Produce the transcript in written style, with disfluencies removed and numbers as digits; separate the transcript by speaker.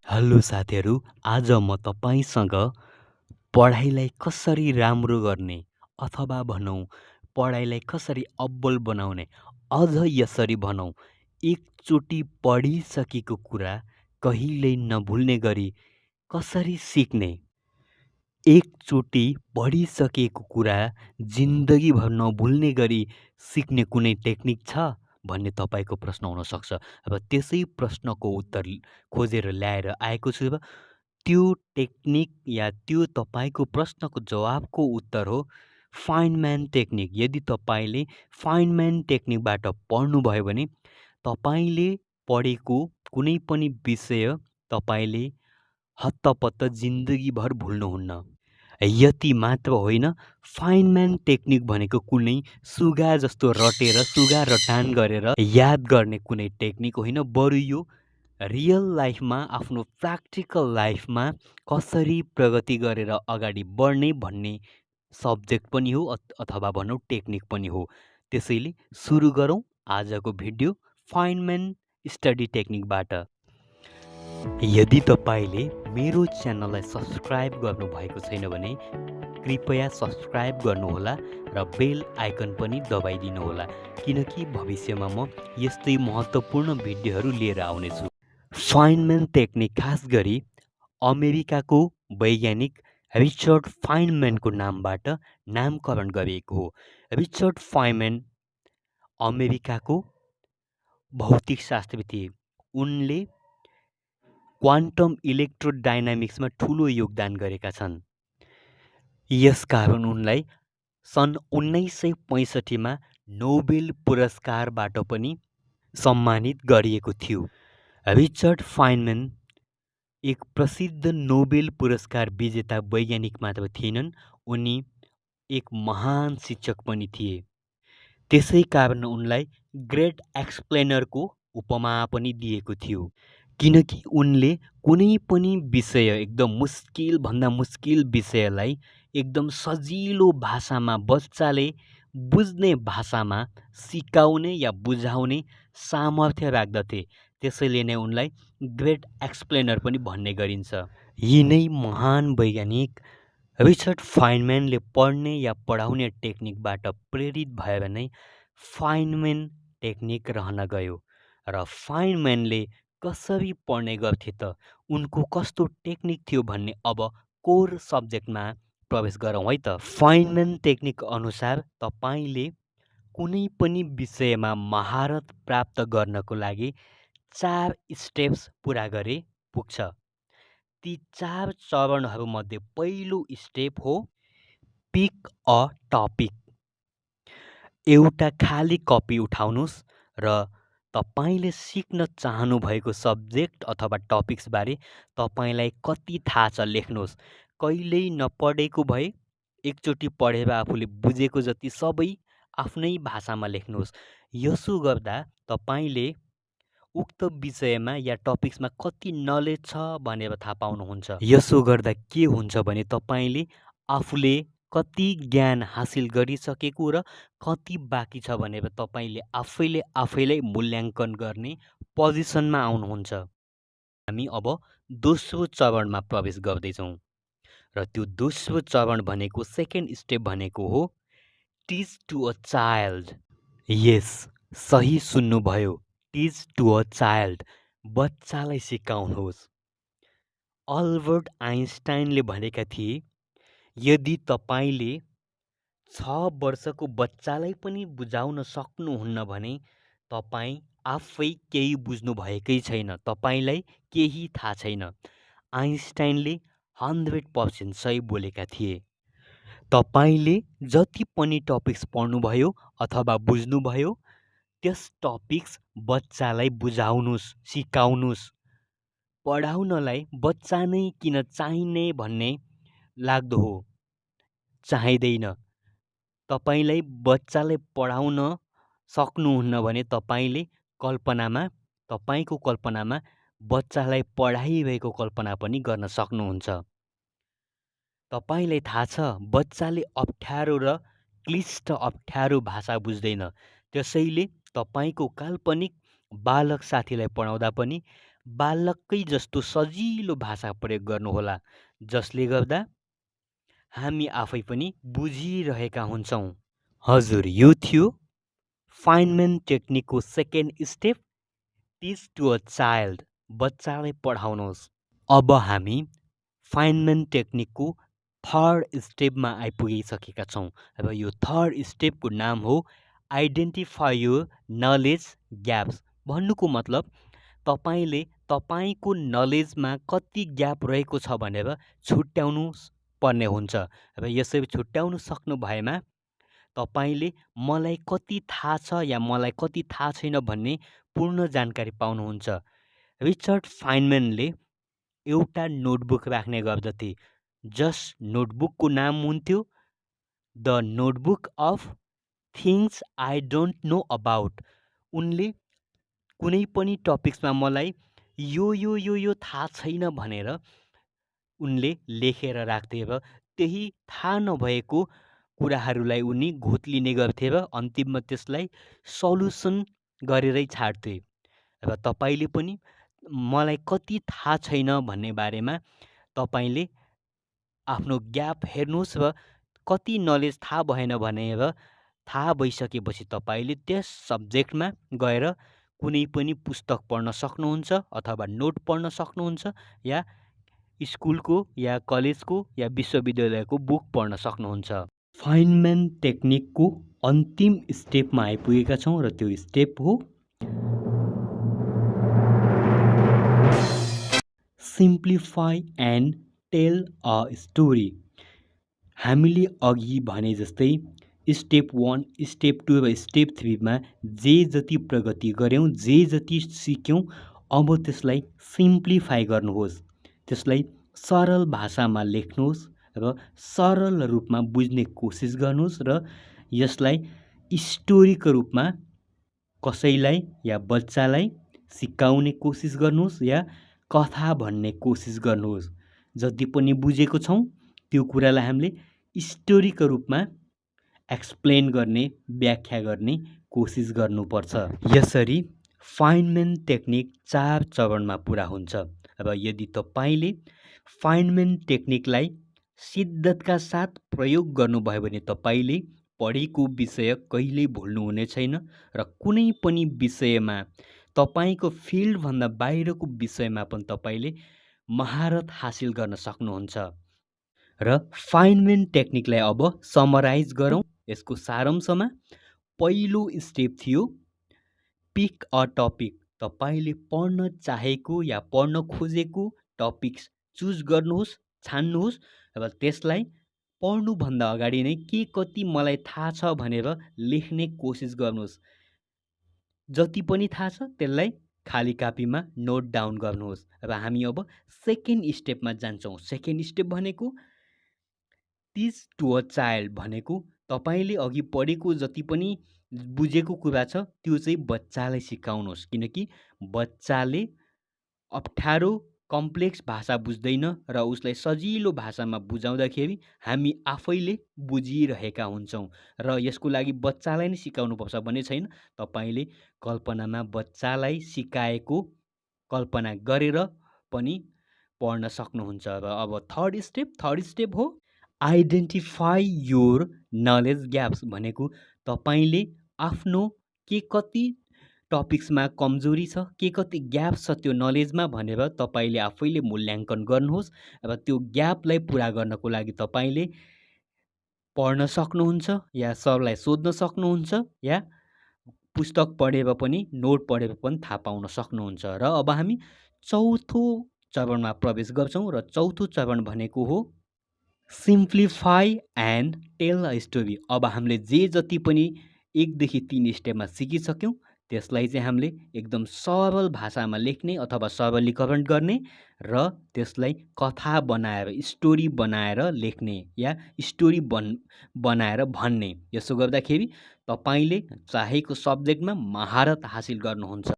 Speaker 1: Hello साथीहरू, आज म तपाईसँग पढाइलाई कसरी राम्रो गर्ने अथवा भनौँ पढाइलाई कसरी अब्बल बनाउने अझ यसरी भनौँ एकचोटि पढिसकेको कुरा कहिल्यै नभुल्ने गरी कसरी सिक्ने एकचोटि पढिसकेको कुरा जिन्दगीभर नभुल्ने गरी सिक्ने कुनै टेक्निक छ भन्ने तपाईँको प्रश्न हुनसक्छ। अब त्यसै प्रश्नको उत्तर खोजेर ल्याएर आएको छु। त्यो टेक्निक या त्यो तपाईँको प्रश्नको जवाबको उत्तर हो फाइनम्यान टेक्निक। यदि तपाईँले फाइनम्यान टेक्निकबाट पढ्नुभयो भने तपाईँले पढेको कुनै पनि विषय तपाईँले हत्तपत्त जिन्दगीभर भुल्नुहुन्न। यति मात्र होइन, फाइनम्यान टेक्निक भनेको कुनै सुगा जस्तो रटेर सुगा रटान गरेर याद गर्ने कुनै टेक्निक होइन, बरु यो रियल लाइफमा आफ्नो प्र्याक्टिकल लाइफमा कसरी प्रगति गरेर अगाडि बढ्ने भन्ने सब्जेक्ट पनि हो अथवा भनौँ टेक्निक पनि हो। त्यसैले सुरु गरौँ आजको भिडियो फाइनम्यान स्टडी टेक्निकबाट। यदि तपाईँले मेरो च्यानललाई सब्सक्राइब गर्नुभएको छैन भने कृपया सब्सक्राइब गर्नुहोला र बेल आइकन पनि दबाइदिनुहोला, किनकि भविष्यमा म यस्तै महत्त्वपूर्ण भिडियोहरू लिएर आउनेछु। फाइनम्यान टेक्निक खास गरी अमेरिकाको वैज्ञानिक रिचर्ड फाइनम्यानको नामबाट नामकरण गरिएको हो। रिचर्ड फाइनम्यान अमेरिकाको भौतिकशास्त्री थिए। उनले क्वान्टम इलेक्ट्रोडाइनामिक्समा ठुलो योगदान गरेका छन्। यसकारण उनलाई सन् 1965मा नोबेल पुरस्कारबाट पनि सम्मानित गरिएको थियो। रिचर्ड फाइनम्यान एक प्रसिद्ध नोबेल पुरस्कार विजेता वैज्ञानिक मात्र थिएनन्, उनी एक महान शिक्षक पनि थिए। त्यसै कारण उनलाई ग्रेट एक्सप्लेनरको उपमा पनि दिएको थियो, किनकि उनले कुनै पनि विषय एकदम मुस्किल भन्दा मुस्किल विषयलाई एकदम सजिलो भाषामा बच्चाले बुझ्ने भाषामा सिकाउने या बुझाउने सामर्थ्य राख्दथे। त्यसैले नै उनलाई ग्रेट एक्सप्लेनर पनि भन्ने गरिन्छ। यी नै महान वैज्ञानिक रिचर्ड फाइनम्यानले पढ्ने या पढाउने टेक्निकबाट प्रेरित भएर नै फाइनम्यान टेक्निक रहन गयो। र फाइनम्यानले कसरी पढ्ने गर्थे त, उनको कस्तो टेक्निक थियो भन्ने अब कोर सब्जेक्टमा प्रवेश गरौँ है त। फाइनम्यान टेक्निक अनुसार तपाईँले कुनै पनि विषयमा महारत प्राप्त गर्नको लागि 4 स्टेप्स पुरा गरे पुग्छ। ती 4 चरणहरूमध्ये पहिलो स्टेप हो पिक अ टपिक। एउटा खाली कपी उठाउनुहोस् र तपाईँले सिक्न चाहनुभएको सब्जेक्ट अथवा टपिक्सबारे तपाईँलाई कति थाहा छ लेख्नुहोस्। कहिल्यै नपढेको भए एकचोटि पढेर आफूले बुझेको जति सबै आफ्नै भाषामा लेख्नुहोस्। यसो गर्दा तपाईँले उक्त विषयमा या टपिक्समा कति नलेज छ भनेर थाहा पाउनुहुन्छ। यसो गर्दा के हुन्छ भने तपाईँले आफूले कति ज्ञान हासिल गरिसकेको र कति बाँकी छ भनेर तपाईँले आफैलाई मूल्याङ्कन गर्ने पोजिसनमा आउनुहुन्छ। हामी अब दोस्रो चरणमा प्रवेश गर्दैछौँ र त्यो दोस्रो चरण भनेको सेकेन्ड स्टेप भनेको हो टिच टु अ चाइल्ड। यस, सही सुन्नुभयो, टिच टु अ चाइल्ड। बच्चालाई सिकाउनुहोस्। अल्बर्ट आइन्स्टाइनले भनेका थिए, यदि तपाईँले 6 वर्षको बच्चालाई पनि बुझाउन सक्नुहुन्न भने तपाईँ आफै केही बुझ्नुभएकै छैन, तपाईँलाई केही थाहा छैन। आइन्स्टाइनले 100% सही बोलेका थिए। तपाईँले जति पनि टपिक्स पढ्नुभयो अथवा बुझ्नुभयो त्यस टपिक्स बच्चालाई बुझाउनुहोस्, सिकाउनुहोस्। पढाउनलाई बच्चा नै किन चाहिने भन्ने लाग्दो हो, चाहिँदैन। तपाईँलाई बच्चालाई पढाउन सक्नुहुन्न भने तपाईँको कल्पनामा बच्चालाई पढाइरहेको कल्पना पनि गर्न सक्नुहुन्छ। तपाईँलाई थाहा छ बच्चाले अप्ठ्यारो र क्लिष्ट अप्ठ्यारो भाषा बुझ्दैन, त्यसैले तपाईँको काल्पनिक बालक साथीलाई पढाउँदा पनि बालकै जस्तो सजिलो भाषा प्रयोग गर्नुहोला, जसले गर्दा हामी आफै पनि बुझिरहेका हुन्छौँ। हजुर, यो थियो फाइनम्यान टेक्निकको second step, teach to a child, बच्चालाई पढाउनुहोस्। अब हामी फाइनम्यान टेक्निकको थर्ड स्टेपमा आइपुगिसकेका छौँ। अब यो थर्ड स्टेपको नाम हो आइडेन्टिफाई योर नलेज ग्याप्स। भन्नुको मतलब तपाईँले तपाईँको नलेजमा कति ग्याप रहेको छ भनेर छुट्याउनु पर्ने हुन्छ। र यसरी छुट्याउनु सक्नु भएमा तपाईँले मलाई कति थाहा छ या मलाई कति थाहा छैन भन्ने पूर्ण जानकारी पाउनुहुन्छ। रिचर्ड फाइनम्यानले एउटा नोटबुक राख्ने गर्दथे। जस नोटबुकको नाम हुन्थ्यो the notebook of things I don't know about. उनले कुनै पनि टपिक्समा मलाई यो थाहा छैन भनेर उनले लेखेर राख्थे र त्यही थाहा नभएको कुराहरूलाई उनी घोत्लिने गर्थे र अन्तिममा त्यसलाई सल्युसन गरेरै छाड्थे। र तपाईँले पनि मलाई कति थाहा छैन भन्ने बारेमा तपाईँले आफ्नो ग्याप हेर्नुहोस् र कति नलेज थाहा भएन भनेर थाहा भइसकेपछि तपाईँले त्यस सब्जेक्टमा गएर कुनै पनि पुस्तक पढ्न सक्नुहुन्छ अथवा नोट पढ्न सक्नुहुन्छ या स्कुलको या कलेजको या विश्वविद्यालयको बुक पढ्न सक्नुहुन्छ। फाइनम्यान टेक्निकको अन्तिम स्टेपमा आइपुगेका छौँ र त्यो स्टेप हो simplify and tell a story. हामीले अघि भने जस्तै स्टेप 1, स्टेप 2 र स्टेप 3मा जे जति प्रगति गऱ्यौँ, जे जति सिक्यौँ, अब त्यसलाई सिम्प्लिफाई गर्नुहोस्। त्यसलाई सरल भाषामा लेख्नुहोस् र सरल रूपमा बुझ्ने कोसिस गर्नुहोस् र यसलाई स्टोरीको रूपमा कसैलाई या बच्चालाई सिकाउने कोसिस गर्नुहोस् या कथा भन्ने कोसिस गर्नुहोस्। जति पनि बुझेको छौँ त्यो कुरालाई हामीले स्टोरीको रूपमा एक्सप्लेन गर्ने, व्याख्या गर्ने कोसिस गर्नुपर्छ। यसरी फाइनम्यान टेक्निक 4 चरणमा पुरा हुन्छ। अब यदि तपाईँले फाइनम्यान टेक्निकलाई सिद्धतका साथ प्रयोग गर्नुभयो भने तपाईँले पढेको विषय कहिल्यै भुल्नुहुने छैन र कुनै पनि विषयमा तपाईँको फिल्डभन्दा बाहिरको विषयमा पनि तपाईँले महारत हासिल गर्न सक्नुहुन्छ। र फाइनम्यान टेक्निकलाई अब समराइज गरौँ। यसको सारांशमा पहिलो स्टेप थियो पिक अ टपिक। तपाईँले पढ्न चाहेको या पढ्न खोजेको टपिक्स चुज गर्नुहोस्, छान्नुहोस् र त्यसलाई पढ्नुभन्दा अगाडि नै के कति मलाई थाहा छ भनेर लेख्ने कोसिस गर्नुहोस्। जति पनि थाहा छ त्यसलाई खाली कापीमा नोट डाउन गर्नुहोस्। र हामी अब सेकेन्ड स्टेपमा जान्छौँ। सेकेन्ड स्टेप भनेको टिच टु अ चाइल्ड भनेको तपाईँले अघि पढेको जति पनि बुझेको कुरा छ त्यो चाहिँ बच्चालाई सिकाउनुहोस्। किनकि बच्चाले अप्ठ्यारो कम्प्लेक्स भाषा बुझ्दैन र उसलाई सजिलो भाषामा बुझाउँदाखेरि हामी आफैले बुझिरहेका हुन्छौँ। र यसको लागि बच्चालाई नै सिकाउनुपर्छ भन्ने छैन। तपाईँले कल्पनामा बच्चालाई सिकाएको कल्पना गरेर पनि पढ्न सक्नुहुन्छ। र अब थर्ड स्टेप हो आइडेन्टिफाई योर नलेज ग्याप्स भनेको तपाईँले आफ्नो के कति टपिक्समा कमजोरी छ, के कति ग्याप छ त्यो नलेजमा भनेर तपाईँले आफैले मूल्याङ्कन गर्नुहोस्। र त्यो ग्यापलाई पुरा गर्नको लागि तपाईँले पढ्न सक्नुहुन्छ या सरलाई सोध्न सक्नुहुन्छ या पुस्तक पढेर पनि नोट पढेर पनि थाहा पाउन सक्नुहुन्छ। र अब हामी चौथो चरणमा प्रवेश गर्छौँ र चौथो चरण भनेको हो simplify and tell a story. अब हामीले जे जति पनि 1 देखि 3 स्टेपमा सिकिसक्यौँ त्यसलाई चाहिँ हामीले एकदम सरल भाषामा लेख्ने अथवा सरलीकरण गर्ने र त्यसलाई कथा बनाएर, स्टोरी बनाएर लेख्ने या स्टोरी बनाएर भन्ने। यसो गर्दाखेरि तपाईँले चाहेको सब्जेक्टमा महारत हासिल गर्नुहुन्छ।